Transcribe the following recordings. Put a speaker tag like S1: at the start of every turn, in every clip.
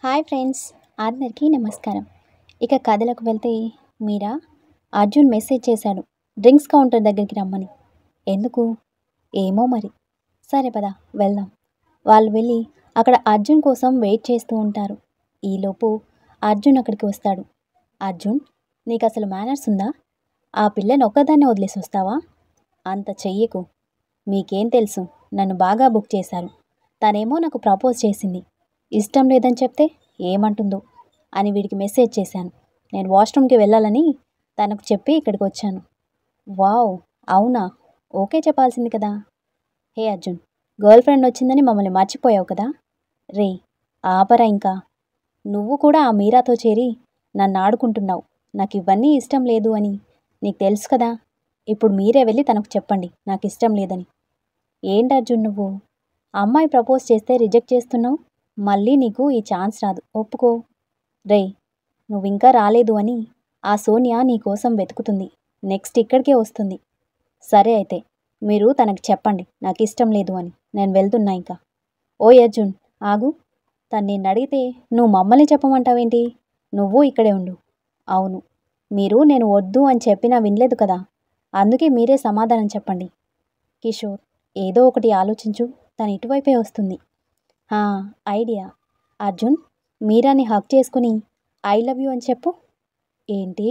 S1: Hi friends, అందరికీ నమస్కారం. ఇక కథలకు వెళ్తే మీరా అర్జున్ మెసేజ్ చేశాడు డ్రింక్స్ కౌంటర్ దగ్గరికి రమ్మని. ఎందుకు? ఏమో మరి. సరే పద వెళ్దాం. వాళ్ళు వెళ్ళి అక్కడ అర్జున్ కోసం వెయిట్ చేస్తూ ఉంటారు. ఈలోపు అర్జున్ అక్కడికి వస్తాడు. అర్జున్, నీకు అసలు మేనర్స్ ఉందా? ఆ పిల్లని ఒక్కదాన్నే వదిలేసి వస్తావా? అంత చెయ్యకు. మీకేం తెలుసు, నన్ను బాగా బుక్ చేశారు. తనేమో నాకు ప్రపోజ్ చేసింది. ఇష్టం లేదని చెప్తే ఏమంటుందో అని వీడికి మెసేజ్ చేశాను. నేను వాష్రూమ్కి వెళ్ళాలని తనకు చెప్పి ఇక్కడికి వచ్చాను. వావ్, అవునా? ఓకే చెప్పాల్సింది కదా. హే అర్జున్, గర్ల్ ఫ్రెండ్ వచ్చిందని మమ్మల్ని మర్చిపోయావు కదా. రే ఆపరా ఇంకా. నువ్వు కూడా ఆ మీరాతో చేరి నన్ను ఆడుకుంటున్నావు. నాకు ఇవన్నీ ఇష్టం లేదు అని నీకు తెలుసు కదా. ఇప్పుడు మీరే వెళ్ళి తనకు చెప్పండి నాకు ఇష్టం లేదని. ఏంటి అర్జున్ నువ్వు? అమ్మాయి ప్రపోజ్ చేస్తే రిజెక్ట్ చేస్తున్నావు. మళ్ళీ నీకు ఈ ఛాన్స్ రాదు, ఒప్పుకో. రేయ్, నువ్వింకా రాలేదు అని ఆ సోనియా నీ కోసం వెతుకుతుంది. నెక్స్ట్ ఇక్కడికే వస్తుంది. సరే అయితే మీరు తనకి చెప్పండి నాకు ఇష్టం లేదు అని. నేను వెళ్తున్నా ఇంకా. ఓయ్ అర్జున్, ఆగు. తను నిన్ను అడిగితే నువ్వు మమ్మల్ని చెప్పమంటావేంటి? నువ్వు ఇక్కడే ఉండు. అవును, మీరు నేను వద్దు అని చెప్పినా వినలేదు కదా. అందుకే మీరే సమాధానం చెప్పండి. కిషోర్, ఏదో ఒకటి ఆలోచించు. తను ఇటువైపే వస్తుంది. ఐడియా. అర్జున్, మీరాని హక్ చేసుకుని ఐ లవ్ యూ అని చెప్పు. ఏంటి?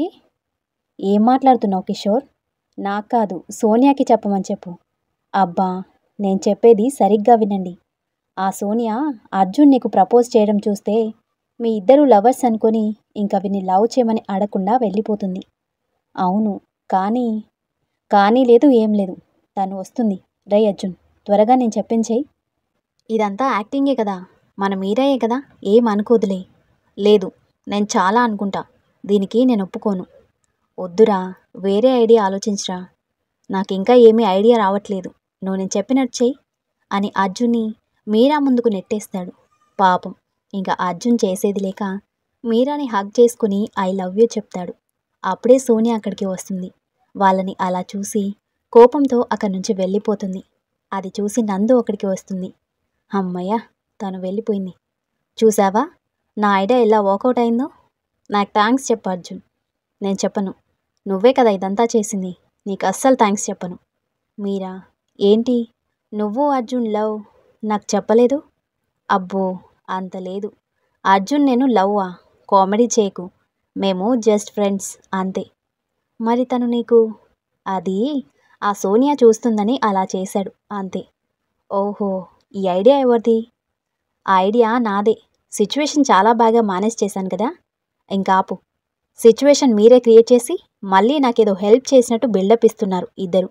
S1: ఏం మాట్లాడుతున్నావు కిషోర్? నాకు కాదు, సోనియాకి చెప్పమని చెప్పు. అబ్బా, నేను చెప్పేది సరిగ్గా వినండి. ఆ సోనియా అర్జున్ నీకు ప్రపోజ్ చేయడం చూస్తే మీ ఇద్దరు లవర్స్ అనుకొని ఇంకా విని లవ్ చేయమని అడగకుండా వెళ్ళిపోతుంది. అవును, కానీ కానీ లేదు, ఏం లేదు. తను వస్తుంది. రై అర్జున్, త్వరగా నేను చెప్పించేయి. ఇదంతా యాక్టింగే కదా, మన మీరాయే కదా, ఏం అనుకోదులే. లేదు, నేను చాలా అనుకుంటా. దీనికి నేను ఒప్పుకోను. వద్దురా, వేరే ఐడియా ఆలోచించరా. నాకు ఇంకా ఏమీ ఐడియా రావట్లేదు. నువ్వు నేను చెప్పినట్టు చెయ్యి అని అర్జున్ని మీరా ముందుకు నెట్టేస్తాడు. పాపం, ఇంకా అర్జున్ చేసేది లేక మీరాని హగ్ చేసుకుని ఐ లవ్ యూ చెప్తాడు. అప్పుడే సోనియా అక్కడికి వస్తుంది. వాళ్ళని అలా చూసి కోపంతో అక్కడి నుంచి వెళ్ళిపోతుంది. అది చూసి నందు అక్కడికి వస్తుంది. అమ్మయ్య, తను వెళ్ళిపోయింది. చూసావా నా ఐడియా ఎలా వర్కౌట్ అయిందో? నాకు థ్యాంక్స్ చెప్పు అర్జున్. నేను చెప్పను, నువ్వే కదా ఇదంతా చేసింది. నీకు అస్సలు థ్యాంక్స్ చెప్పను. మీరా, ఏంటి నువ్వు అర్జున్ లవ్ నాకు చెప్పలేదు? అబ్బో, అంత లేదు. అర్జున్ నేను లవ్వా? కామెడీ చేయకు. మేము జస్ట్ ఫ్రెండ్స్ అంతే. మరి తను నీకు? అది ఆ సోనియా చూస్తుందని అలా చేశాడు అంతే. ఓహో, ఈ ఐడియా ఎవరిది? ఆ ఐడియా నాదే. సిచ్యువేషన్ చాలా బాగా మేనేజ్ చేశాను కదా. ఇంకా ఆపు. సిచ్యువేషన్ మీరే క్రియేట్ చేసి మళ్ళీ నాకేదో హెల్ప్ చేసినట్టు బిల్డప్ ఇస్తున్నారు ఇద్దరు.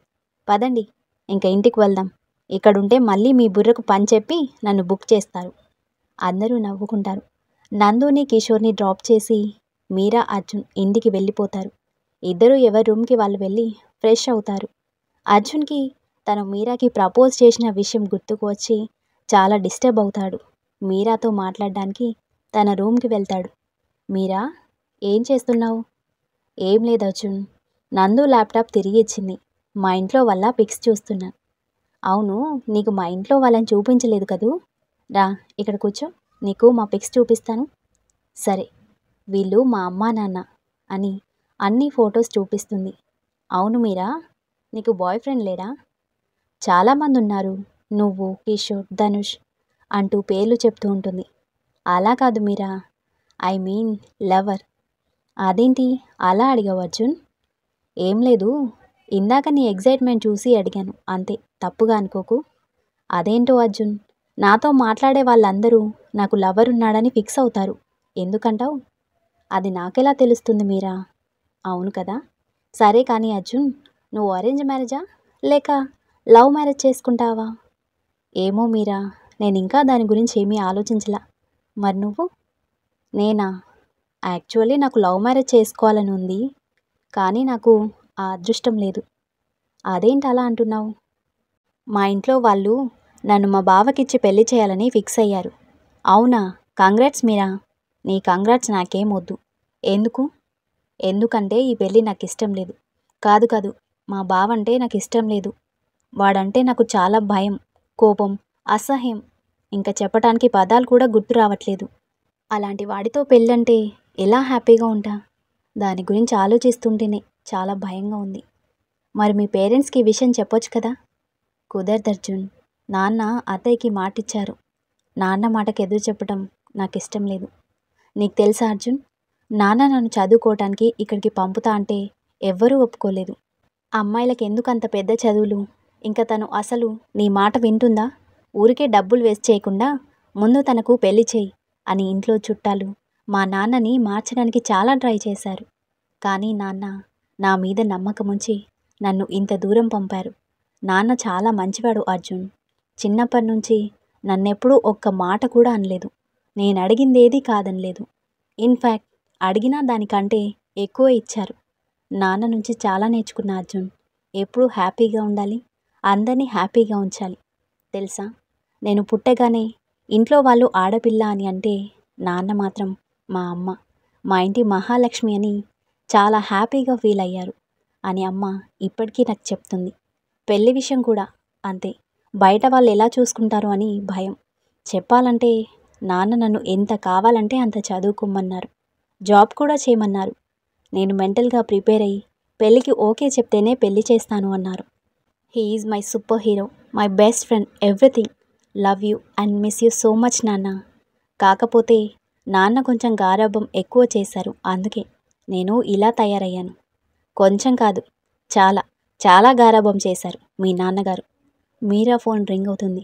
S1: పదండి, ఇంకా ఇంటికి వెళ్దాం. ఇక్కడుంటే మళ్ళీ మీ బుర్రకు పని చెప్పి నన్ను బుక్ చేస్తారు. అందరూ నవ్వుకుంటారు. నందుని కిషోర్ని డ్రాప్ చేసి మీరా అర్జున్ ఇంటికి వెళ్ళిపోతారు. ఇద్దరూ ఎవరి రూమ్కి వాళ్ళు వెళ్ళి ఫ్రెష్ అవుతారు. అర్జున్కి తను మీరాకి ప్రపోజ్ చేసిన విషయం గుర్తుకు వచ్చి చాలా డిస్టర్బ్ అవుతాడు. మీరాతో మాట్లాడడానికి తన రూమ్కి వెళ్తాడు. మీరా, ఏం చేస్తున్నావు? ఏం లేదు అర్జున్, నందు ల్యాప్టాప్ తిరిగి ఇచ్చింది. మా ఇంట్లో వాళ్ళ పిక్స్ చూస్తున్నా. అవును, నీకు మా ఇంట్లో వాళ్ళని చూపించలేదు కదూ. రా ఇక్కడ కూర్చో, నీకు మా పిక్స్ చూపిస్తాను. సరే, వీళ్ళు మా అమ్మా నాన్న అని అన్ని ఫొటోస్ చూపిస్తుంది. అవును మీరా, నీకు బాయ్ ఫ్రెండ్ లేడా? చాలామంది ఉన్నారు, నువ్వు, కిషోర్, ధనుష్ అంటూ పేర్లు చెప్తూ ఉంటుంది. అలా కాదు మీరా, ఐ మీన్ లవర్. అదేంటి అలా అడిగావు అర్జున్? ఏం లేదు, ఇందాక నీ ఎగ్జైట్మెంట్ చూసి అడిగాను అంతే, తప్పుగా అనుకోకు. అదేంటో అర్జున్, నాతో మాట్లాడే వాళ్ళందరూ నాకు లవర్ ఉన్నాడని ఫిక్స్ అవుతారు. ఎందుకంటావు? అది నాకెలా తెలుస్తుంది మీరా? అవును కదా. సరే కానీ అర్జున్, నువ్వు అరేంజ్ మ్యారేజా లేక లవ్ మ్యారేజ్ చేసుకుంటావా? ఏమో మీరా, నేను ఇంకా దాని గురించి ఏమీ ఆలోచించలా. మరి నువ్వు? నేనా? యాక్చువల్లీ నాకు లవ్ మ్యారేజ్ చేసుకోవాలని ఉంది, కానీ నాకు ఆ అదృష్టం లేదు. అదేంటి అలా అంటున్నావు? మా ఇంట్లో వాళ్ళు నన్ను మా బావకిచ్చి పెళ్లి చేయాలని ఫిక్స్ అయ్యారు. అవునా? కంగ్రాట్స్ మీరా. నీ కంగ్రాట్స్ నాకేం వద్దు. ఎందుకు? ఎందుకంటే ఈ పెళ్ళి నాకు ఇష్టం లేదు. కాదు కాదు, మా బావంటే నాకు ఇష్టం లేదు. వాడంటే నాకు చాలా భయం, కోపం, అసహ్యం. ఇంకా చెప్పటానికి పదాలు కూడా గుర్తు రావట్లేదు. అలాంటి వాడితో పెళ్ళంటే ఎలా హ్యాపీగా ఉంటా? దాని గురించి ఆలోచిస్తుంటేనే చాలా భయంగా ఉంది. మరి మీ పేరెంట్స్‌కి ఈ విషయం చెప్పొచ్చు కదా? కుదరదు అర్జున్. నాన్న అత్తయ్యకి మాటిచ్చారు. నాన్న మాటకి ఎదురు చెప్పడం నాకిష్టం లేదు. నీకు తెలుసా అర్జున్, నాన్న నన్ను చదువుకోవటానికి ఇక్కడికి పంపుతా అంటే ఎవ్వరూ ఒప్పుకోలేదు. అమ్మాయిలకి ఎందుకు అంత పెద్ద చదువులు? ఇంకా తను అసలు నీ మాట వింటుందా? ఊరికే డబ్బులు వేస్ట్ చేయకుండా ముందు తనకు పెళ్లి చేయి అని ఇంట్లో చుట్టాలు మా నాన్నని మార్చడానికి చాలా ట్రై చేశారు. కానీ నాన్న నా మీద నమ్మకం ఉంచి నన్ను ఇంత దూరం పంపారు. నాన్న చాలా మంచివాడు అర్జున్. చిన్నప్పటి నుంచి నన్నెప్పుడూ ఒక్క మాట కూడా అనలేదు. నేను అడిగిందేదీ కాదనలేదు. ఇన్ఫ్యాక్ట్ అడిగినా దానికంటే ఎక్కువ ఇచ్చారు. నాన్న నుంచి చాలా నేర్చుకున్నా అర్జున్. ఎప్పుడూ హ్యాపీగా ఉండాలి, అందరినీ హ్యాపీగా ఉంచాలి. తెలుసా, నేను పుట్టగానే ఇంట్లో వాళ్ళు ఆడపిల్ల అని అంటే నాన్న మాత్రం మా అమ్మ మా ఇంటి మహాలక్ష్మి అని చాలా హ్యాపీగా ఫీల్ అయ్యారు అని అమ్మ ఇప్పటికీ నాకు చెప్తుంది. పెళ్లి విషయం కూడా అంతే. బయట వాళ్ళు ఎలా చూసుకుంటారో అని భయం. చెప్పాలంటే నాన్న నన్ను ఎంత కావాలంటే అంత చదువుకోమన్నారు. జాబ్ కూడా చేయమన్నారు. నేను మెంటల్గా ప్రిపేర్ అయ్యి పెళ్ళికి ఓకే చెప్తేనే పెళ్లి చేస్తాను అన్నారు. He is my super hero, my best friend, everything. Love you and miss you so much నాన్న. కాకపోతే నాన్న కొంచెం గారాబం ఎక్కువ చేశారు. అందుకే నేను ఇలా తయారయ్యాను. కొంచెం కాదు, చాలా చాలా గారాబం చేశారు మీ నాన్నగారు. మీరా ఫోన్ రింగ్ అవుతుంది.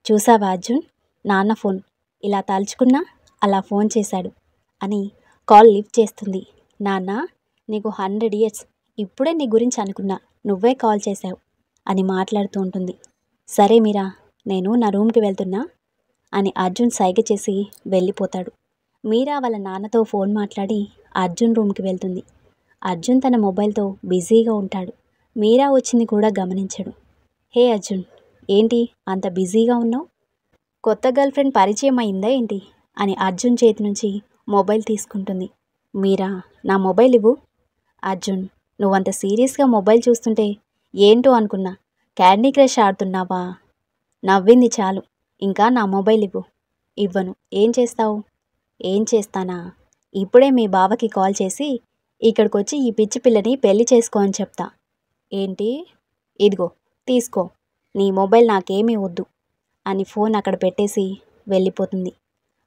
S1: చూసావా అర్జున్, నాన్న ఫోన్. ఇలా తలుచుకున్నా అలా ఫోన్ చేశాడు అని కాల్ లిఫ్ట్ చేస్తుంది. నాన్న, నీకు 100 ఇయర్స్, ఇప్పుడే నీ గురించి అనుకున్నా, నువ్వే కాల్ చేశావు అని మాట్లాడుతూ ఉంటుంది. సరే మీరా, నేను నా రూమ్కి వెళ్తున్నా అని అర్జున్ సైగ చేసి వెళ్ళిపోతాడు. మీరా వాళ్ళ నాన్నతో ఫోన్ మాట్లాడి అర్జున్ రూమ్కి వెళ్తుంది. అర్జున్ తన మొబైల్తో బిజీగా ఉంటాడు. మీరా వచ్చింది కూడా గమనించడు. హే అర్జున్, ఏంటి అంత బిజీగా ఉన్నావు? కొత్త గర్ల్ ఫ్రెండ్ పరిచయం అయిందా ఏంటి అని అర్జున్ చేతి నుంచి మొబైల్ తీసుకుంటుంది. మీరా, నా మొబైల్ ఇవ్వు. అర్జున్, నువ్వంత సీరియస్గా మొబైల్ చూస్తుంటే ఏంటో అనుకున్నా. క్యాండీ క్రష్ ఆడుతున్నావా? నవ్వింది చాలు, ఇంకా నా మొబైల్ ఇవ్వు. ఇవ్వను. ఏం చేస్తావు? ఏం చేస్తానా, ఇప్పుడే మీ బావకి కాల్ చేసి ఇక్కడికొచ్చి ఈ పిచ్చి పిల్లని పెళ్లి చేసుకో అని చెప్తా. ఏంటి? ఇదిగో తీసుకో, నీ మొబైల్ నాకేమీ వద్దు అని ఫోన్ అక్కడ పెట్టేసి వెళ్ళిపోతుంది.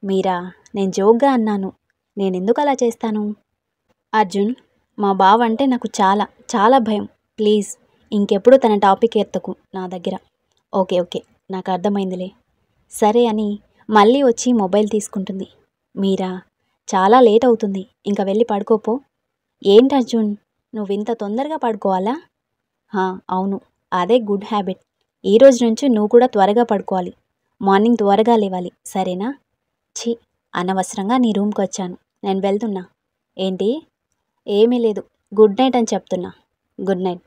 S1: మీరా, నేను జోక్గా అన్నాను, నేనెందుకు అలా చేస్తాను? అర్జున్, మా బావ అంటే నాకు చాలా చాలా భయం. ప్లీజ్ ఇంకెప్పుడు తన టాపిక్ ఎత్తకు నా దగ్గర. ఓకే ఓకే, నాకు అర్థమైందిలే. సరే అని మళ్ళీ వచ్చి మొబైల్ తీసుకుంటుంది. మీరా, చాలా లేట్ అవుతుంది, ఇంకా వెళ్ళి పడుకోపో. ఏంటి అర్జున్, నువ్వు ఇంత తొందరగా పడుకోవాలా? అవును, అదే గుడ్ హ్యాబిట్. ఈ రోజు నుంచి నువ్వు కూడా త్వరగా పడుకోవాలి. మార్నింగ్ త్వరగా లేవాలి, సరేనా? ఛీ, అనవసరంగా నీ రూమ్కి వచ్చాను. నేను వెళ్తున్నా. ఏంటి? ఏమీ లేదు, గుడ్ నైట్ అని చెప్తున్నా. Good night.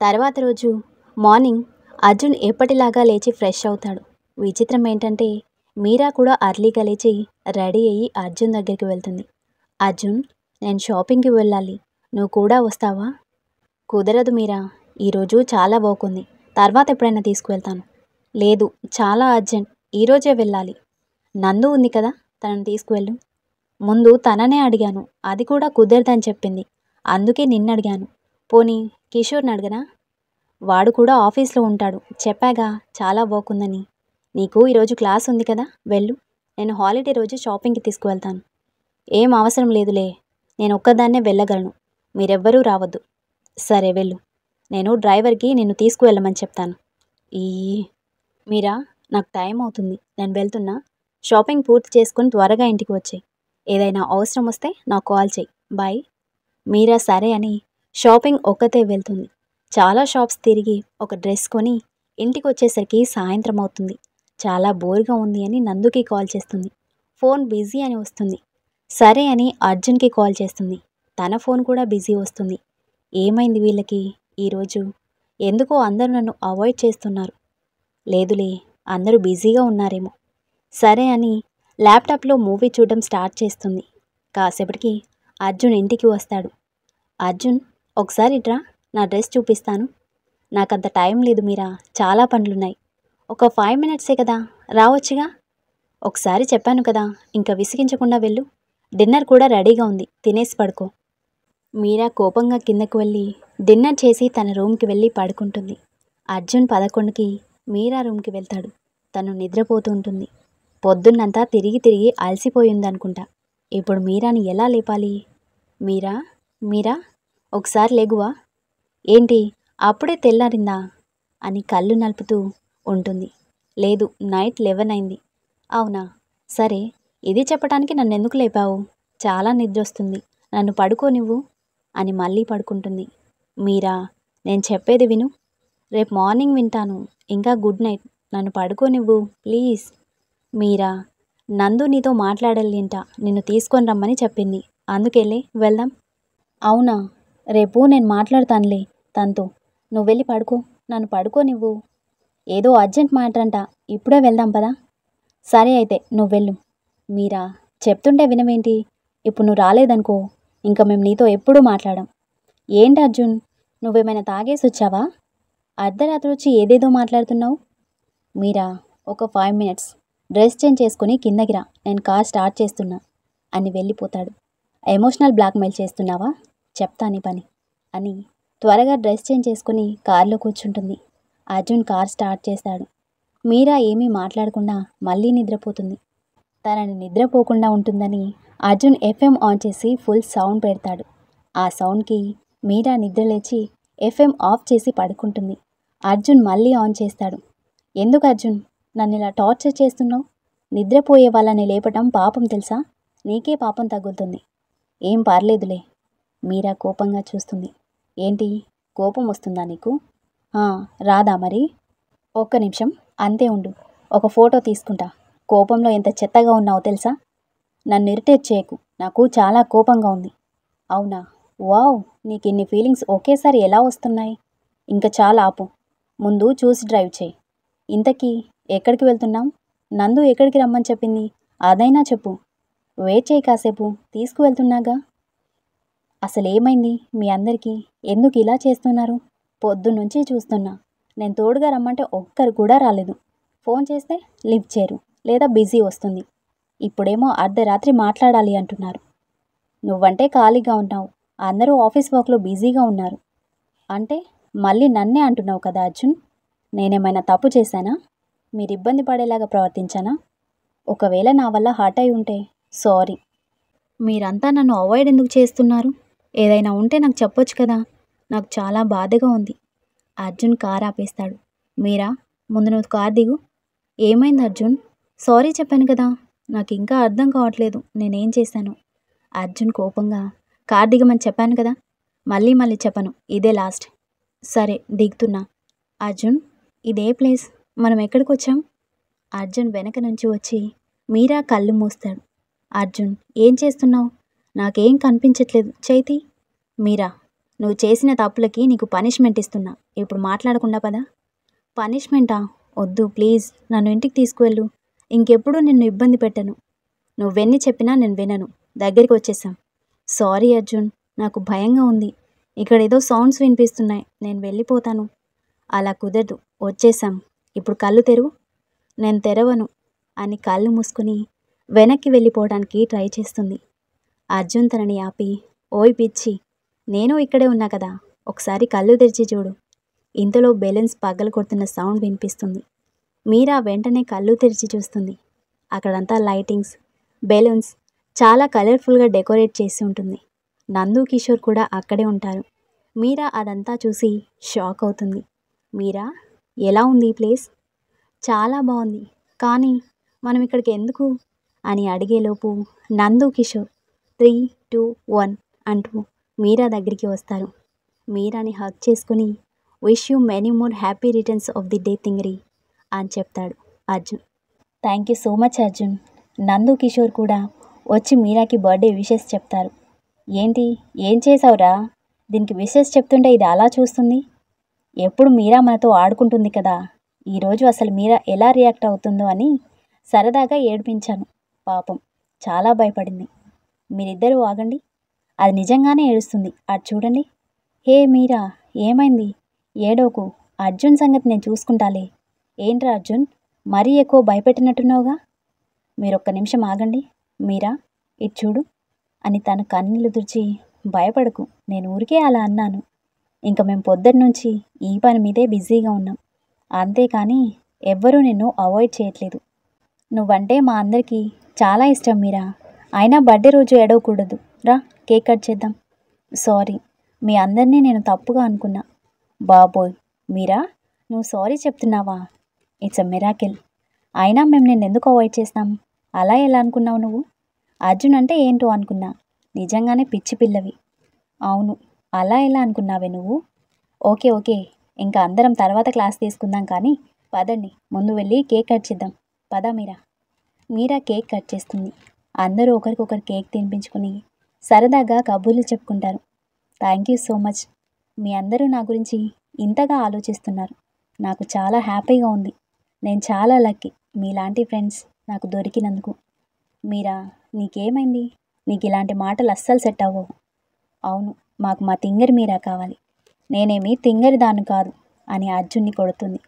S1: తర్వాత రోజు మార్నింగ్ అర్జున్ ఎప్పటిలాగా లేచి ఫ్రెష్ అవుతాడు. విచిత్రం ఏంటంటే మీరా కూడా అర్లీగా లేచి రెడీ అయ్యి అర్జున్ దగ్గరికి వెళ్తుంది. అర్జున్, నేను షాపింగ్కి వెళ్ళాలి, నువ్వు కూడా వస్తావా? కుదరదు మీరా, ఈరోజు చాలా వర్క్ ఉంది, తర్వాత ఎప్పుడైనా తీసుకువెళ్తాను. లేదు, చాలా అర్జెంట్, ఈరోజే వెళ్ళాలి. నందు ఉంది కదా, తనను తీసుకువెళ్ళు. ముందు తననే అడిగాను, అది కూడా కుదరదని చెప్పింది. అందుకే నిన్ను అడిగాను. పోనీ కిషోర్ని అడగనా? వాడు కూడా ఆఫీస్లో ఉంటాడు. చెప్పాగా చాలా వర్క్ ఉందని. నీకు ఈరోజు క్లాస్ ఉంది కదా, వెళ్ళు. నేను హాలిడే రోజు షాపింగ్కి తీసుకువెళ్తాను. ఏం అవసరం లేదులే, నేను ఒక్కదాన్నే వెళ్ళగలను, మీరెవ్వరూ రావద్దు. సరే వెళ్ళు, నేను డ్రైవర్కి నిన్ను తీసుకువెళ్ళమని చెప్తాను. ఈ మీరా, నాకు టైం అవుతుంది, నేను వెళ్తున్నా. షాపింగ్ పూర్తి చేసుకొని త్వరగా ఇంటికి వచ్చేయి. ఏదైనా అవసరం వస్తే నాకు కాల్ చేయి. బాయ్. మీరా సరే అని షాపింగ్ ఒక్కతే వెళ్తుంది. చాలా షాప్స్ తిరిగి ఒక డ్రెస్ కొని ఇంటికి వచ్చేసరికి సాయంత్రం అవుతుంది. చాలా బోర్గా ఉంది అని నందుకి కాల్ చేస్తుంది. ఫోన్ బిజీ అని వస్తుంది. సరే అని అర్జున్కి కాల్ చేస్తుంది. తన ఫోన్ కూడా బిజీ వస్తుంది. ఏమైంది వీళ్ళకి ఈరోజు? ఎందుకో అందరూ నన్ను అవాయిడ్ చేస్తున్నారు. లేదులే, అందరూ బిజీగా ఉన్నారేమో. సరే అని ల్యాప్టాప్లో మూవీ చూడడం స్టార్ట్ చేస్తుంది. కాసేపటికి అర్జున్ ఇంటికి వస్తాడు. అర్జున్, ఒకసారి ఇట్రా, నా డ్రెస్ చూపిస్తాను. నాకంత టైం లేదు మీరా, చాలా పనులున్నాయి. ఒక 5 మినిట్సే కదా, రావచ్చుగా. ఒకసారి చెప్పాను కదా, ఇంకా విసిగించకుండా వెళ్ళు. డిన్నర్ కూడా రెడీగా ఉంది, తినేసి పడుకో. మీరా కోపంగా కిందకు వెళ్ళి డిన్నర్ చేసి తన రూమ్కి వెళ్ళి పడుకుంటుంది. అర్జున్ 11కి మీరా రూమ్కి వెళ్తాడు. తను నిద్రపోతూ ఉంటుంది. పొద్దున్నంతా తిరిగి తిరిగి అలసిపోయిందనుకుంటా. ఇప్పుడు మీరాని ఎలా లేపాలి? మీరా, మీరా, ఒకసారి లేగువా. ఏంటి అప్పుడే తెల్లారిందా అని కళ్ళు నలుపుతూ ఉంటుంది. లేదు, నైట్ 11 అయింది. అవునా, సరే. ఇది చెప్పడానికి నన్ను ఎందుకు లేపావు? చాలా నిద్రొస్తుంది, నన్ను పడుకోనివ్వు అని మళ్ళీ పడుకుంటుంది. మీరా, నేను చెప్పేది విను. రేపు మార్నింగ్ వింటాను. ఇంకా గుడ్ నైట్. నన్ను పడుకోనివ్వు ప్లీజ్. మీరా, నందు నీతో మాట్లాడాలింట, నిన్ను తీసుకొని రమ్మని చెప్పింది. అందుకెళ్ళి వెళ్దాం. అవునా, రేపు నేను మాట్లాడతానులే తనతో. నువ్వు వెళ్ళి పడుకో, నన్ను పడుకోనివ్వు. ఏదో అర్జెంట్ మ్యాటర్ అంట, ఇప్పుడే వెళ్దాం పదా. సరే అయితే నువ్వు వెళ్ళు. మీరా, చెప్తుంటే వినవేంటి? ఇప్పుడు నువ్వు రాలేదనుకో, ఇంకా మేము నీతో ఎప్పుడూ మాట్లాడాం. ఏంటి అర్జున్, నువ్వేమైనా తాగేసి వచ్చావా? అర్ధరాత్రి వచ్చి ఏదేదో మాట్లాడుతున్నావు. మీరా, ఒక 5 minutes డ్రెస్ చేంజ్ చేసుకుని కిందకి రా, నేను కార్ స్టార్ట్ చేస్తున్నా అని వెళ్ళిపోతాడు. ఎమోషనల్ బ్లాక్మెయిల్ చేస్తున్నావా? చెప్తా నీ పని అని త్వరగా డ్రెస్ చేంజ్ చేసుకుని కారులో కూర్చుంటుంది. అర్జున్ కార్ స్టార్ట్ చేస్తాడు. మీరా ఏమీ మాట్లాడకుండా మళ్ళీ నిద్రపోతుంది. తనని నిద్రపోకుండా ఉంటుందని అర్జున్ ఎఫ్ఎం ఆన్ చేసి ఫుల్ సౌండ్ పెడతాడు. ఆ సౌండ్కి మీరా నిద్రలేచి ఎఫ్ఎం ఆఫ్ చేసి పడుకుంటుంది. అర్జున్ మళ్ళీ ఆన్ చేస్తాడు. ఎందుకు అర్జున్ నన్ను ఇలా టార్చర్ చేస్తున్నావు? నిద్రపోయే వాళ్ళని లేపటం పాపం తెలుసా? నీకే పాపం తగులుతుంది. ఏం పర్లేదులే. మీరా కోపంగా చూస్తుంది. ఏంటి, కోపం వస్తుందా నీకు? రాదా మరి? ఒక్క నిమిషం అంతే ఉండు, ఒక ఫోటో తీసుకుంటా. కోపంలో ఎంత చెత్తగా ఉన్నావో తెలుసా? నన్ను ఇరిటేట్ చేయకు, నాకు చాలా కోపంగా ఉంది. అవునా, వావ్, నీకు ఇన్ని ఫీలింగ్స్ ఒకేసారి ఎలా వస్తున్నాయి? ఇంకా చాలా ఆపు, ముందు చూసి డ్రైవ్ చేయి. ఇంతకీ ఎక్కడికి వెళ్తున్నాం? నందు ఎక్కడికి రమ్మని చెప్పింది అదైనా చెప్పు. వెయిట్ చేయి కాసేపు, తీసుకువెళ్తున్నాగా. అసలేమైంది మీ అందరికీ? ఎందుకు ఇలా చేస్తున్నారు? పొద్దున్నుంచి చూస్తున్నా. నేను తోడుగా రమ్మంటే ఒక్కరు కూడా రాలేదు. ఫోన్ చేస్తే లిఫ్ట్ చేయరు, లేదా బిజీ వస్తుంది. ఇప్పుడేమో అర్ధరాత్రి మాట్లాడాలి అంటున్నారు. నువ్వంటే ఖాళీగా ఉన్నావు, అందరూ ఆఫీస్ వర్క్లో బిజీగా ఉన్నారు. అంటే మళ్ళీ నన్నే అంటున్నావు కదా అర్జున్. నేనేమైనా తప్పు చేశానా? మీరు ఇబ్బంది పడేలాగా ప్రవర్తించానా? ఒకవేళ నా వల్ల హర్ట్ అయి ఉంటే సారీ. మీరంతా నన్ను అవాయిడ్ ఎందుకు చేస్తున్నారు? ఏదైనా ఉంటే నాకు చెప్పొచ్చు కదా. నాకు చాలా బాధగా ఉంది. అర్జున్ కార్ ఆపేస్తాడు. మీరా, ముందు నువ్వు కార్ దిగు. ఏమైంది అర్జున్? సారీ చెప్పాను కదా. నాకు ఇంకా అర్థం కావట్లేదు నేనేం చేశాను. అర్జున్ కోపంగా, కార్ దిగమని చెప్పాను కదా, మళ్ళీ మళ్ళీ చెప్పను, ఇదే లాస్ట్. సరే దిగుతున్నా. అర్జున్, ఇదే ప్లేస్, మనం ఎక్కడికి వచ్చాం? అర్జున్ వెనక నుంచి వచ్చి మీరా కళ్ళు మూస్తాడు. అర్జున్, ఏం చేస్తున్నావు? నాకేం కనిపించట్లేదు, చైతి. మీరా, నువ్వు చేసిన తప్పులకి నీకు పనిష్మెంట్ ఇస్తున్నా. ఇప్పుడు మాట్లాడకుండా పదా. పనిష్మెంటా? వద్దు ప్లీజ్, నన్ను ఇంటికి తీసుకువెళ్ళు. ఇంకెప్పుడు నిన్ను ఇబ్బంది పెట్టను. నువ్వెన్ని చెప్పినా నేను వినను. దగ్గరికి వచ్చేసాం. సారీ అర్జున్, నాకు భయంగా ఉంది. ఇక్కడ ఏదో సౌండ్స్ వినిపిస్తున్నాయి, నేను వెళ్ళిపోతాను. అలా కుదరదు, వచ్చేసాం. ఇప్పుడు కళ్ళు తెరువు. నేను తెరవను అని కళ్ళు మూసుకొని వెనక్కి వెళ్ళిపోవడానికి ట్రై చేస్తుంది. అర్జున్ తనని ఆపి, ఓయ్ పిచ్చి, నేను ఇక్కడే ఉన్నా కదా, ఒకసారి కళ్ళు తెరిచి చూడు. ఇంతలో బెలూన్స్ పగలు కొడుతున్న సౌండ్ వినిపిస్తుంది. మీరా వెంటనే కళ్ళు తెరిచి చూస్తుంది. అక్కడంతా లైటింగ్స్, బెలూన్స్ చాలా కలర్ఫుల్గా డెకరేట్ చేసి ఉంటుంది. నందు, కిషోర్ కూడా అక్కడే ఉంటారు. మీరా అదంతా చూసి షాక్ అవుతుంది. మీరా, ఎలా ఉంది ఈ ప్లేస్? చాలా బాగుంది, కానీ మనం ఇక్కడికి ఎందుకు అని అడిగేలోపు నందు, కిషోర్ 3, 2, 1 అంటూ మీరా దగ్గరికి వస్తారు. మీరాని హగ్ చేసుకుని wish you many more happy returns of the day తింగరి అని చెప్తాడు Arjun. Thank you so much Arjun. Nandu, Kishore కూడా వచ్చి మీరాకి బర్త్డే విషెస్ చెప్తారు. ఏంటి, ఏం చేసావురా? దీనికి విషెస్ చెప్తుంటే ఇది అలా చూస్తుంది. ఎప్పుడు మీరా మనతో ఆడుకుంటుంది కదా, ఈరోజు అసలు మీరా ఎలా రియాక్ట్ అవుతుందో అని సరదాగా ఏడిపించాను. పాపం చాలా భయపడింది. మీరిద్దరూ ఆగండి, అది నిజంగానే ఏడుస్తుంది, అటు చూడండి. హే మీరా, ఏమైంది? ఏడోకు, అర్జున్ సంగతి నేను చూసుకుంటాలే. ఏంట్రా అర్జున్, మరీ ఎక్కువ భయపెట్టినట్టున్నావుగా. మీరొక్క నిమిషం ఆగండి. మీరా, ఇటు చూడు అని తన కన్నీళ్లు తుడిచి, భయపడకు, నేను ఊరికే అలా అన్నాను. ఇంక మేము పొద్దున్నుంచి ఈ పని మీదే బిజీగా ఉన్నాం. అంతేకాని ఎవ్వరూ నిన్ను అవాయిడ్ చేయట్లేదు. నువ్వంటే మా అందరికీ చాలా ఇష్టం మీరా. అయినా బర్త్డే రోజు ఏడవకూడదు. రా, కేక్ కట్ చేద్దాం. సారీ, మీ అందరినీ నేను తప్పుగా అనుకున్నా. బాబోయ్ మీరా, నువ్వు సారీ చెప్తున్నావా? It's a miracle. అయినా మేము నిన్ను ఎందుకు అవాయిడ్ చేస్తాం? అలా ఎలా అనుకున్నావు నువ్వు? అర్జున్ అంటే ఏంటో అనుకున్నా. నిజంగానే పిచ్చి పిల్లవి. అవును, అలా ఎలా అనుకున్నావే నువ్వు? ఓకే ఓకే, ఇంకా అందరం తర్వాత క్లాస్ తీసుకుందాం, కానీ పదండి ముందు వెళ్ళి కేక్ కట్ చేద్దాం. పద మీరా. మీరా కేక్ కట్ చేస్తుంది. అందరూ ఒకరికొకరు కేక్ తినిపించుకుని సరదాగా కబుర్లు చెప్పుకుంటారు. Thank you so much. మీ అందరూ నా గురించి ఇంతగా ఆలోచిస్తున్నారు. నాకు చాలా హ్యాపీగా ఉంది. నేను చాలా లక్కీ మీలాంటి ఫ్రెండ్స్ నాకు దొరికినందుకు. మీరా, నీకేమైంది? నీకు ఇలాంటి మాటలు అస్సలు సెట్ అవ్వవు. అవును, మాకు మా తింగరి మీరా కావాలి. నేనేమి తింగరి దాన్ని కాదు అని అర్జున్ని కొడుతుంది.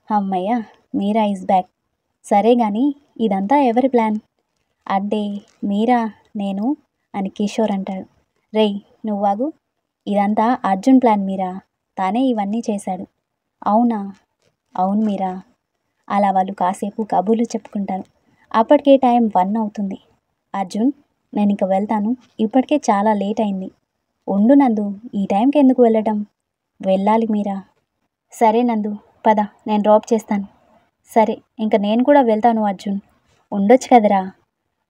S1: అమ్మయ్య, మీరా ఈజ్ బ్యాక్. సరే కానీ ఇదంతా ఎవరి ప్లాన్? అంటే మీరా, నేను అని కిషోర్ అంటాడు. రేయ్ నువ్వాగు, ఇదంతా అర్జున్ ప్లాన్ మీరా. తానే ఇవన్నీ చేశాడు. అవునా? అవును మీరా. అలా వాళ్ళు కాసేపు కబుర్లు చెప్పుకుంటారు. అప్పటికే టైం 1 అవుతుంది. అర్జున్, నేను ఇంక వెళ్తాను. ఇప్పటికే చాలా లేట్ అయింది. ఉండు నందు, ఈ టైంకి ఎందుకు వెళ్ళటం? వెళ్ళాలి మీరా. సరే నందు, పద, నేను డ్రాప్ చేస్తాను. సరే, ఇంక నేను కూడా వెళ్తాను అర్జున్. ఉండొచ్చు కదరా?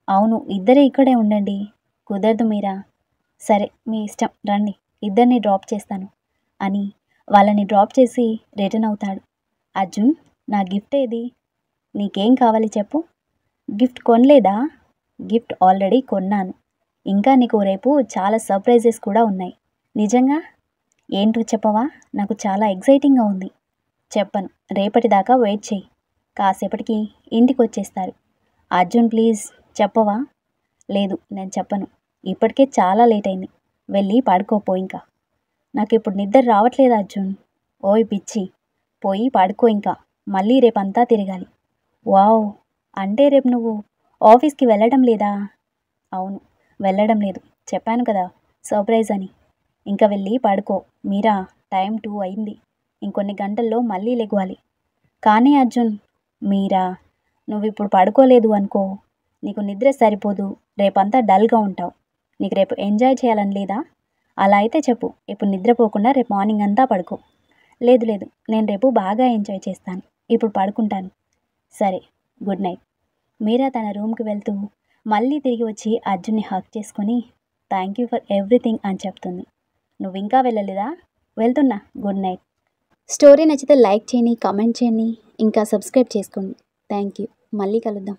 S1: అవును, ఇద్దరే ఇక్కడే ఉండండి. కుదరదు మీరా. సరే మీ ఇష్టం, రండి, ఇద్దరిని డ్రాప్ చేస్తాను అని వాళ్ళని డ్రాప్ చేసి రిటర్న్ అవుతాడు. అర్జున్, నా గిఫ్ట్ ఏది? నీకేం కావాలి చెప్పు. గిఫ్ట్ కొనలేదా? గిఫ్ట్ ఆల్రెడీ కొన్నాను. ఇంకా నీకు రేపు చాలా సర్ప్రైజెస్ కూడా ఉన్నాయి. నిజంగా? ఏంటో చెప్పవా? నాకు చాలా ఎగ్జైటింగ్గా ఉంది. చెప్పను, రేపటిదాకా వెయిట్ చేయి. కాసేపటికి ఇంటికి వచ్చేస్తారు. అర్జున్ ప్లీజ్ చెప్పవా? లేదు, నేను చెప్పను. ఇప్పటికే చాలా లేట్ అయింది. వెళ్ళి పడుకోపో ఇంకా. నాకు ఇప్పుడు నిద్ర రావట్లేదు అర్జున్. ఓయ్ పిచ్చి, పోయి పడుకో ఇంకా. మళ్ళీ రేపంతా తిరగాలి. వావ్, అంటే రేపు నువ్వు ఆఫీస్కి వెళ్ళడం లేదా? అవును, వెళ్ళడం లేదు. చెప్పాను కదా, సర్ప్రైజ్ అని. ఇంకా వెళ్ళి పడుకో మీరా. టైం 2 అయింది. ఇంకొన్ని గంటల్లో మళ్ళీ లెగవాలి. కానీ అర్జున్, మీరా, నువ్వు ఇప్పుడు పడుకోలేదు అనుకో, నీకు నిద్ర సరిపోదు. రేపంతా డల్గా ఉంటావు. నీకు రేపు ఎంజాయ్ చేయాలని లేదా? అలా అయితే చెప్పు, ఇప్పుడు నిద్రపోకుండా రేపు మార్నింగ్ అంతా పడుకో. లేదు లేదు, నేను రేపు బాగా ఎంజాయ్ చేస్తాను. ఇప్పుడు పడుకుంటాను. సరే, గుడ్ నైట్. మీరా తన రూమ్కి వెళ్తూ మళ్ళీ తిరిగి వచ్చి అర్జున్ని హక్ చేసుకొని థ్యాంక్ యూ ఫర్ ఎవ్రీథింగ్ అని చెప్తుంది. నువ్వు ఇంకా వెళ్ళలేదా? వెళ్తున్నా, గుడ్ నైట్. స్టోరీ నచ్చితే లైక్ చేయండి, కామెంట్ చేయండి, ఇంకా సబ్స్క్రైబ్ చేసుకోండి. Thank you. మళ్ళీ కలుద్దాం.